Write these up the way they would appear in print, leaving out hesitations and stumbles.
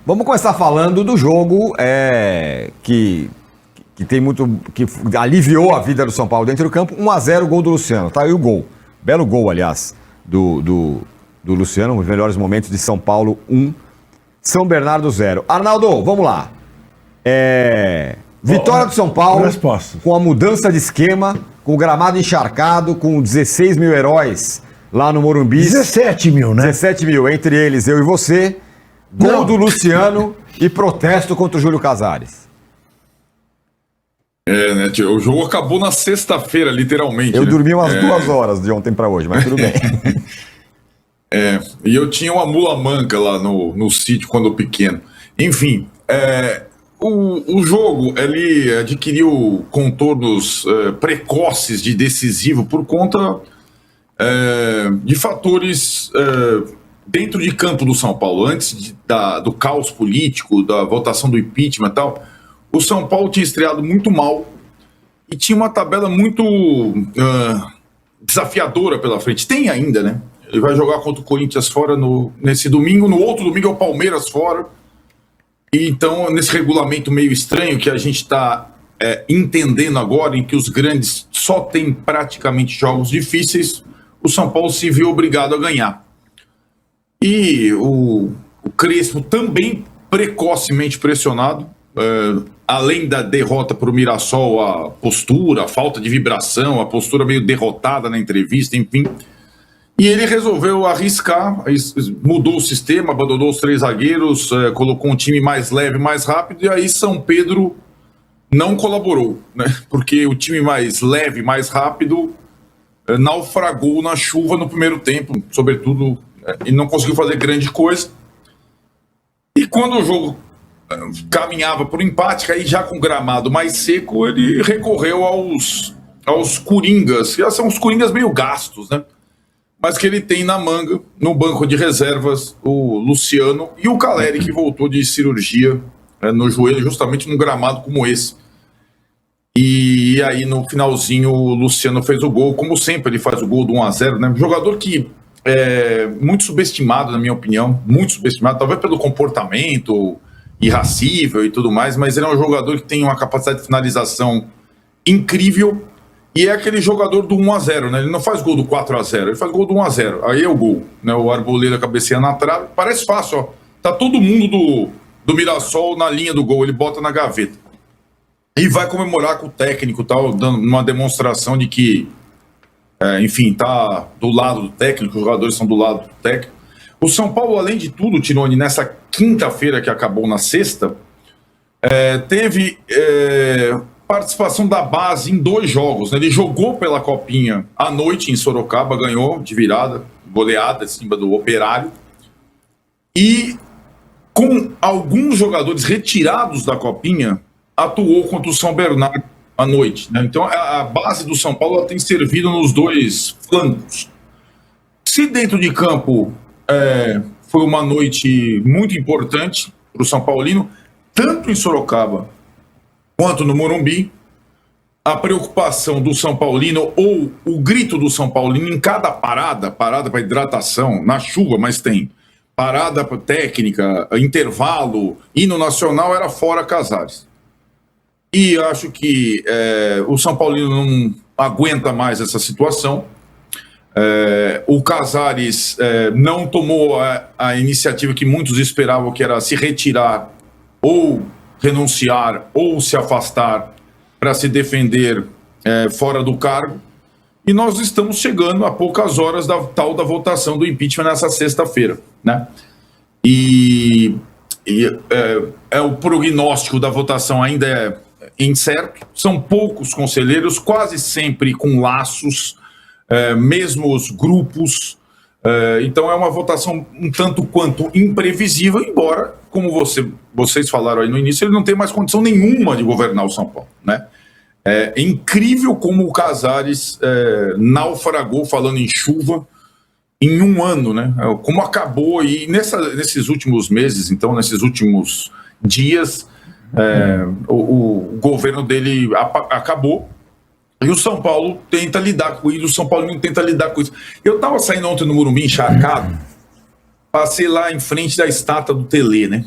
Vamos começar falando do jogo que tem muito, que aliviou a vida do São Paulo dentro do campo. 1-0, gol do Luciano. Tá aí o gol. Belo gol, aliás, do Luciano. Os melhores momentos de São Paulo 1, São Bernardo 0. Arnaldo, vamos lá. Vitória do São Paulo com a mudança de esquema, com o gramado encharcado, com 16 mil heróis lá no Morumbi. 17 mil, né? 17 mil, entre eles eu e você. Gol do Luciano e protesto contra o Júlio Casares. Né, tio? O jogo acabou na sexta-feira, literalmente. Eu dormi umas 2 horas de ontem pra hoje, mas tudo bem. E eu tinha uma mula manca lá no sítio quando pequeno. Enfim, o jogo, ele adquiriu contornos precoces de decisivo por conta de fatores dentro de campo do São Paulo. Antes do caos político, da votação do impeachment e tal, o São Paulo tinha estreado muito mal e tinha uma tabela muito desafiadora pela frente. Tem ainda, né? Ele vai jogar contra o Corinthians fora nesse domingo, no outro domingo é o Palmeiras fora. E então, nesse regulamento meio estranho que a gente está entendendo agora, em que os grandes só têm praticamente jogos difíceis, o São Paulo se viu obrigado a ganhar. E o Crespo também precocemente pressionado, além da derrota para o Mirassol, a postura, a falta de vibração, a postura meio derrotada na entrevista, enfim. E ele resolveu arriscar, mudou o sistema, abandonou os 3 zagueiros, colocou um time mais leve, mais rápido, e aí São Pedro não colaborou, né? Porque o time mais leve, mais rápido, naufragou na chuva no primeiro tempo, sobretudo, e não conseguiu fazer grande coisa. E quando o jogo caminhava para o empate, aí já com o gramado mais seco, ele recorreu aos coringas, que são os coringas meio gastos, né? Mas que ele tem na manga, no banco de reservas, o Luciano e o Caleri, que voltou de cirurgia no joelho, justamente num gramado como esse. E aí, no finalzinho, o Luciano fez o gol, como sempre, ele faz o gol do 1-0, né? Jogador que é muito subestimado, na minha opinião, muito subestimado, talvez pelo comportamento irracível e tudo mais, mas ele é um jogador que tem uma capacidade de finalização incrível. E é aquele jogador do 1-0, né? Ele não faz gol do 4-0, ele faz gol do 1-0. Aí é o gol, né? O Arboleda cabeceia na trave. Parece fácil, ó. Tá todo mundo do Mirassol na linha do gol, ele bota na gaveta. E vai comemorar com o técnico, tal, dando uma demonstração de que, enfim, tá do lado do técnico, os jogadores estão do lado do técnico. O São Paulo, além de tudo, Tironi, nessa quinta-feira que acabou na sexta, teve participação da base em 2 jogos, né? Ele jogou pela Copinha à noite em Sorocaba, ganhou de virada, goleada em cima do Operário, e com alguns jogadores retirados da Copinha, atuou contra o São Bernardo à noite, né? Então a base do São Paulo tem servido nos 2 flancos. Se dentro de campo foi uma noite muito importante para o São Paulino, tanto em Sorocaba quanto no Morumbi, a preocupação do São Paulino, ou o grito do São Paulino em cada parada para hidratação, na chuva, mas tem parada técnica, intervalo, hino nacional, era fora Casares. E acho que o São Paulino não aguenta mais essa situação. O Casares não tomou a iniciativa que muitos esperavam, que era se retirar ou renunciar ou se afastar para se defender fora do cargo. E nós estamos chegando a poucas horas da votação do impeachment nessa sexta-feira, né? E o prognóstico da votação ainda é incerto. São poucos conselheiros, quase sempre com laços, mesmos grupos. Então é uma votação um tanto quanto imprevisível, embora, como vocês falaram aí no início, ele não tem mais condição nenhuma de governar o São Paulo, né? É incrível como o Casares naufragou, falando em chuva, em 1 ano, né? Como acabou, e nesses últimos meses, então, nesses últimos dias, o governo dele acabou. E o São Paulo tenta lidar com isso, o São Paulo não tenta lidar com isso. Eu estava saindo ontem no Morumbi encharcado, passei lá em frente da estátua do Tele, né?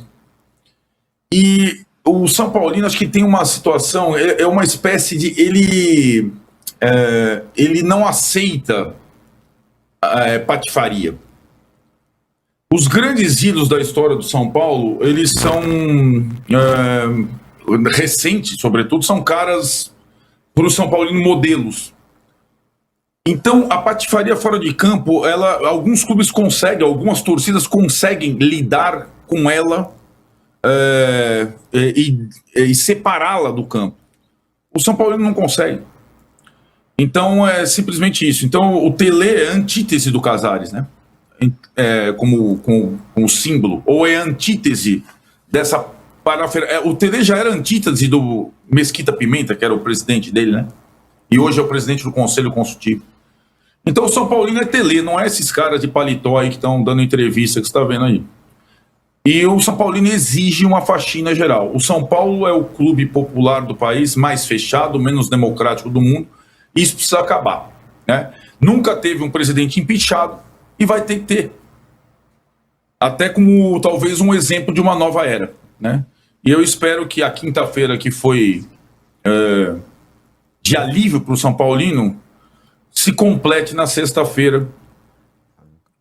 E o São Paulino, acho que tem uma situação, é uma espécie de... Ele não aceita patifaria. Os grandes ídolos da história do São Paulo, eles são recentes, sobretudo, são caras, para o São Paulino, modelos. Então, a patifaria fora de campo, alguns clubes conseguem, algumas torcidas conseguem lidar com ela e separá-la do campo. O São Paulino não consegue. Então, é simplesmente isso. Então, o Tele é a antítese do Casares, né? Como símbolo, ou é a antítese dessa parafernália. O Tele já era antítese do Mesquita Pimenta, que era o presidente dele, né? E hoje é o presidente do Conselho Consultivo. Então o São Paulino é Tele, não é esses caras de paletó aí que estão dando entrevista que você está vendo aí. E o São Paulino exige uma faxina geral. O São Paulo é o clube popular do país, mais fechado, menos democrático do mundo. Isso precisa acabar, né? Nunca teve um presidente impeachado e vai ter que ter. Até como talvez um exemplo de uma nova era, né? E eu espero que a quinta-feira que foi de alívio para o São Paulino se complete na sexta-feira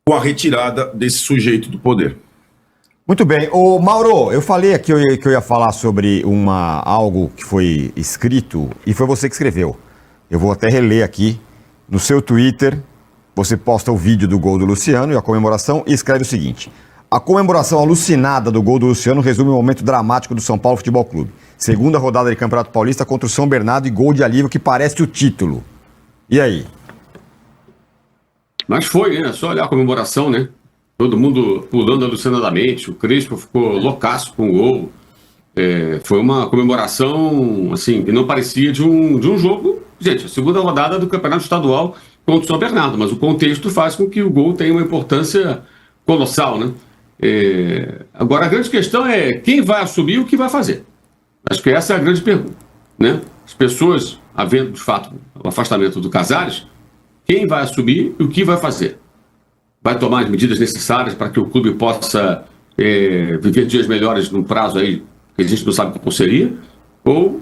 com a retirada desse sujeito do poder. Muito bem. Ô, Mauro, eu falei aqui que eu ia falar sobre algo que foi escrito e foi você que escreveu. Eu vou até reler aqui. No seu Twitter, você posta o vídeo do gol do Luciano e a comemoração e escreve o seguinte: a comemoração alucinada do gol do Luciano resume o momento dramático do São Paulo Futebol Clube. Segunda rodada de Campeonato Paulista contra o São Bernardo e gol de alívio que parece o título. E aí? Mas foi, né? Só olhar a comemoração, né? Todo mundo pulando alucinadamente. O Crespo ficou loucaço com o gol. Foi uma comemoração, assim, que não parecia de um jogo. Gente, a segunda rodada do Campeonato Estadual contra o São Bernardo. Mas o contexto faz com que o gol tenha uma importância colossal, né? Agora, a grande questão é quem vai assumir e o que vai fazer. Acho que essa é a grande pergunta, né? As pessoas, havendo, de fato, o afastamento do Casares, quem vai assumir e o que vai fazer? Vai tomar as medidas necessárias para que o clube possa viver dias melhores num prazo aí que a gente não sabe como seria? Ou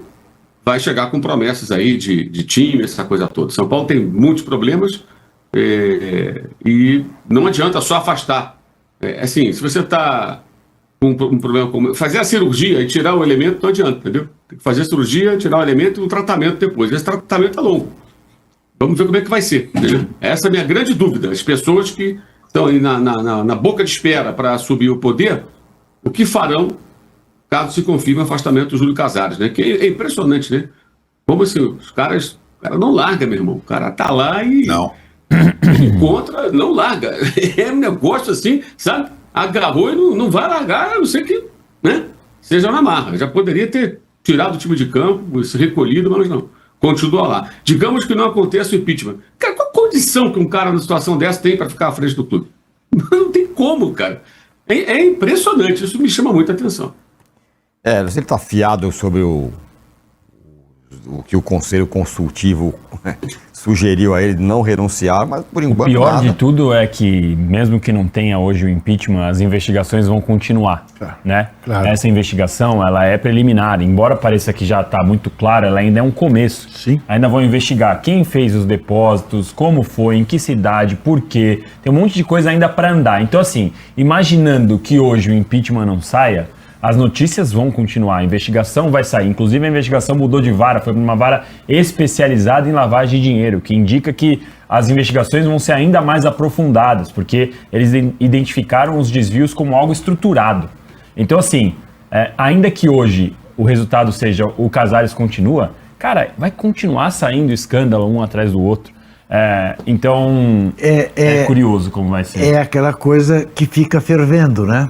vai chegar com promessas aí de time, essa coisa toda? São Paulo tem muitos problemas e não adianta só afastar. Assim, se você está com um problema como fazer a cirurgia e tirar o elemento, não adianta, entendeu? Tem que fazer a cirurgia, tirar o elemento e um tratamento depois. Esse tratamento é longo. Vamos ver como é que vai ser, entendeu? Essa é a minha grande dúvida. As pessoas que estão aí na boca de espera para assumir o poder, o que farão caso se confirme o afastamento do Júlio Casares, né? Que é impressionante, né? Como assim, o cara não larga, meu irmão. O cara tá lá e... Não. Encontra, não larga. É um negócio assim, sabe? Agarrou e não vai largar, a não ser que, né? Seja na marra. Já poderia ter tirado o time de campo, se recolhido, mas não. Continua lá. Digamos que não aconteça o impeachment. Cara, qual a condição que um cara numa situação dessa tem para ficar à frente do clube? Não tem como, cara. É impressionante. Isso me chama muita atenção. Você está afiado sobre o que o Conselho Consultivo sugeriu a ele de não renunciar, mas por enquanto O pior nada. de tudo é que, mesmo que não tenha hoje o impeachment, as investigações vão continuar, né? Claro. Essa investigação, ela é preliminar, embora pareça que já está muito clara, ela ainda é um começo. Sim. Ainda vão investigar quem fez os depósitos, como foi, em que cidade, por quê. Tem um monte de coisa ainda para andar. Então, assim, imaginando que hoje o impeachment não saia, as notícias vão continuar, a investigação vai sair. Inclusive, a investigação mudou de vara, foi para uma vara especializada em lavagem de dinheiro, que indica que as investigações vão ser ainda mais aprofundadas, porque eles identificaram os desvios como algo estruturado. Então, assim, ainda que hoje o resultado seja o Casares continua, cara, vai continuar saindo escândalo um atrás do outro. Então, é curioso como vai ser. É aquela coisa que fica fervendo, né?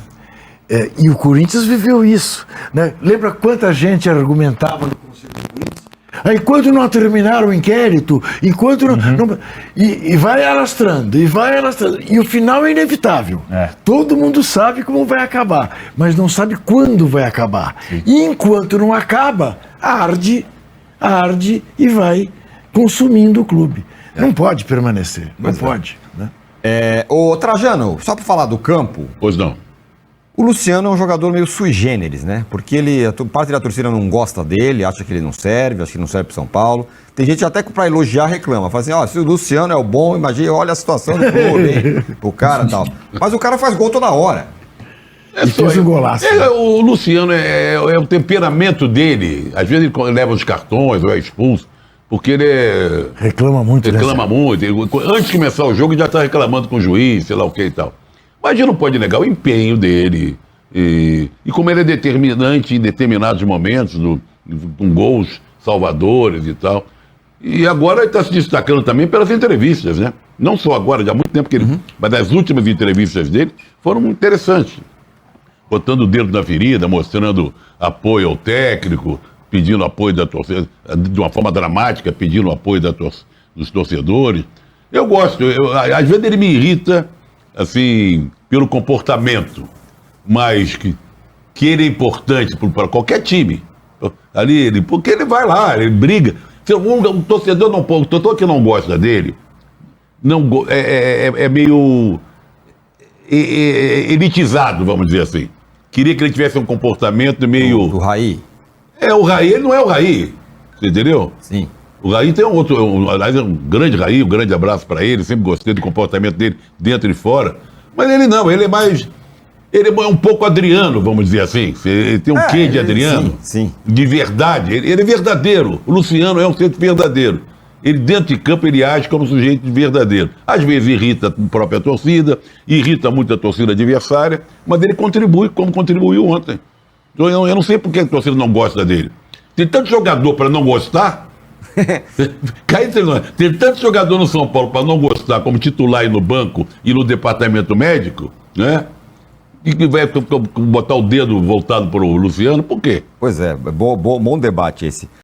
E o Corinthians viveu isso, né? Lembra quanta gente argumentava no Conselho do Corinthians? Enquanto não terminar o inquérito, enquanto não... E vai alastrando, e o final é inevitável. Todo mundo sabe como vai acabar, mas não sabe quando vai acabar. Sim. E enquanto não acaba, arde e vai consumindo o clube. Não pode permanecer, não pode. Né? Ô Trajano, só para falar do campo, Pois não. o Luciano é um jogador meio sui generis, né? Porque parte da torcida não gosta dele, acha que ele não serve, acha que não serve pro São Paulo. Tem gente até que pra elogiar reclama, fala assim, ó, se o Luciano é o bom, imagina, olha a situação do clube, hein? O cara e tal. Mas o cara faz gol toda hora. E fez um golaço. O Luciano é o temperamento dele. Às vezes ele leva os cartões ou é expulso, porque ele Reclama muito, né, reclama Zé? muito. Antes de começar o jogo, ele já está reclamando com o juiz, sei lá o que e tal. Mas a gente não pode negar o empenho dele. E como ele é determinante em determinados momentos, com gols salvadores e tal. E agora ele está se destacando também pelas entrevistas, né? Não só agora, já há muito tempo que ele. Mas as últimas entrevistas dele foram interessantes. Botando o dedo na ferida, mostrando apoio ao técnico, pedindo apoio da torcida, de uma forma dramática, pedindo apoio dos torcedores. Eu gosto, às vezes ele me irrita, assim, pelo comportamento, mas que ele é importante para qualquer time. Ali, porque ele vai lá, ele briga. Se um torcedor não, o torcedor que não gosta dele, é meio elitizado, vamos dizer assim. Queria que ele tivesse um comportamento meio. Do Raí. O Raí, ele não é o Raí. Você entendeu? Sim. O Raí tem aliás, é um grande Raí, um grande abraço para ele, sempre gostei do comportamento dele dentro e fora. Mas ele não, ele é mais. Ele é um pouco Adriano, vamos dizer assim. Ele tem um quê de Adriano? Sim. De verdade. Ele é verdadeiro. O Luciano é um sujeito verdadeiro. Ele, dentro de campo, ele age como um sujeito verdadeiro. Às vezes irrita a própria torcida, irrita muito a torcida adversária, mas ele contribui como contribuiu ontem. Então, eu não sei por que a torcida não gosta dele. Tem tanto jogador para não gostar. Tem tanto jogador no São Paulo para não gostar, como titular e no banco e no departamento médico, né? E que vai botar o dedo voltado para o Luciano, por quê? Pois é, bom debate esse.